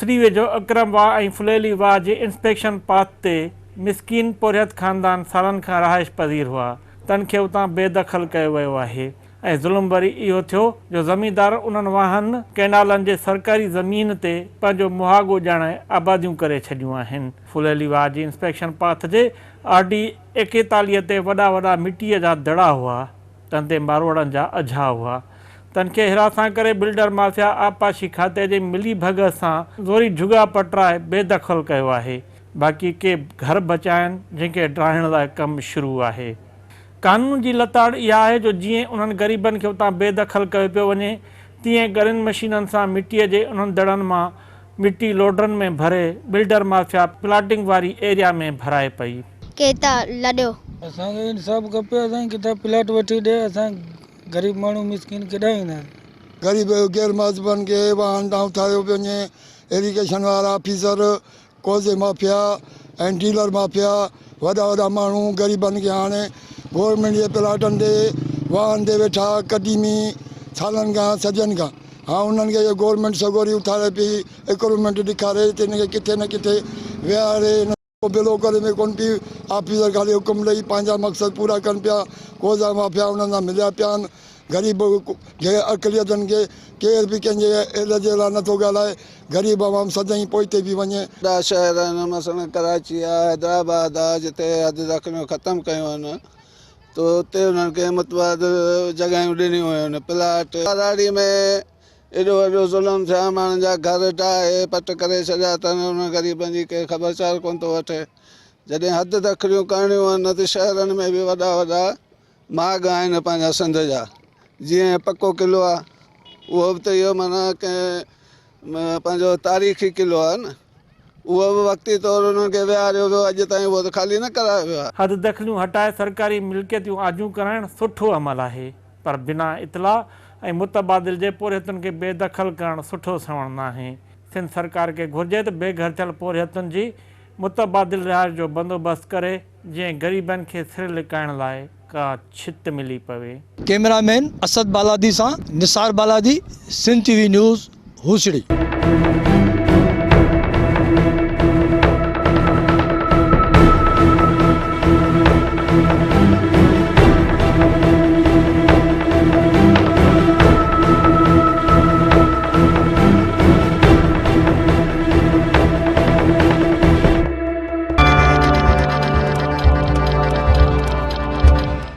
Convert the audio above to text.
हसड़ी वेझो अकरम वाह ऐं फुलेली वाह जे इंस्पेक्शन पाथ ते मिसकीन पोरियत ख़ानदान सालनि खां रहाइश पज़ीर हुआ। तन खे उतां बेदख़ल कयो वियो आहे ऐं ज़ुल्म वरी इहो थियो जो ज़मींदार उन्हनि वाहन कैनालनि जे सरकारी ज़मीन ते पंहिंजो मुहागो ॼाणे आबादियूं करे छॾियूं आहिनि। फुलेली वाह जी इंस्पेक्शन पाथ जे RD 41 ते वॾा वॾा मिटीअ जा दड़ा हुआ, तन ते मारवाड़नि जा अझा हुआ। तन खे हिरासां करे बिल्डर माफ़िया आबपाशी खाते जे मिली भगत सां ज़ोरी जुगा पटराए बेदख़ल कयो आहे। बाक़ी के घर बचा आहिनि जंहिंखे ड्राइण लाइ कमु शुरू आहे। कानून जी लताड़ इहा आहे जो जीअं उन्हनि ग़रीबनि खे उतां बेदख़ल कयो पियो वञे, तीअं गरियुनि मशीननि सां मिटीअ जे उन्हनि दड़नि मां मिटी लोडरनि में भरे बिल्डर माफ़िया प्लाटिंग वारी एरिया में भराए पई। केता लॾियो असांखे इंसाफ़ खपे, असांखे किथां प्लाट वठी ॾे, असां ग़रीब माण्हू मिसकिन केॾा ईंदा आहिनि। ग़रीब गैर महज़बन खे वाहन तां उठारियो पियो वञे, एरीगेशन वारा ऑफिसर, कोज़े माफ़िया ऐं डीलर माफ़िया, वॾा वॾा माण्हू ग़रीबनि खे हाणे गवर्नमेंट जे प्लाटनि ते वाहन ते वेठा क़दीमी सालनि खां सदियुनि खां। हाँ, उन्हनि खे गवर्नमेंट सगोरी उथारे पई, एक्रोमेंट ॾेखारे त हिनखे किथे न किथे विहारे बिलो करे में कोन पई। ऑफिसर ख़ाली हुकुम ॾेई पंहिंजा मक़सद पूरा कनि पिया। कोज़ा माफ़िया उन्हनि सां मिलिया पिया आहिनि। ग़रीब जे अक़लियतनि खे केर बि कंहिंजे एल जे लाइ नथो ॻाल्हाए। ग़रीब आवाम सदाईं पोइते बि वञे। वॾा शहर आहिनि, मसइलन कराची आहे, हैदराबाद आहे, जिते हद दख़लियूं ख़तमु कयूं आहिनि त उते उन्हनि खे मुतबादिल जॻहियूं ॾिनियूं हुयूं। प्लाट कराड़ी में एॾो वॾो ज़ुल्म थिया, माण्हुनि जा घर ठाहे पट करे छॾिया अथनि। उन ग़रीबनि जी के ख़बरचार कोन थो वठे। जॾहिं हद दख़लियूं करणियूं आहिनि त शहरनि में बि वॾा वॾा माॻ आहिनि पंहिंजा सिंध जा। जीअं पको क़िलो आहे, उहो बि त इहो माना कंहिं पंहिंजो तारीख़ी क़िलो आहे न, उहो बि वक़्ती तौरु उन्हनि खे विहारियो वियो, अॼु ताईं उहो त ख़ाली न करायो वियो आहे। हद दख़लियूं हटाए सरकारी मिल्कियतूं आजू कराइणु सुठो अमल आहे, पर बिना इतलाह ऐं मुतबादिल जे पोरियतुनि खे बेदख़ल करणु सुठो सवण न आहे। सिंध सरकार खे घुर्जे त बेघर थियल पोरियतुनि जी मुतबादिल रिहाइश जो बंदोबस्तु करे, जीअं ग़रीबनि खे सिर लिकाइण लाइ का छित मिली पवे। कैमरामैन असद बालादी सां निसार बालादी, सिंध TV न्यूज़, हूसड़ी।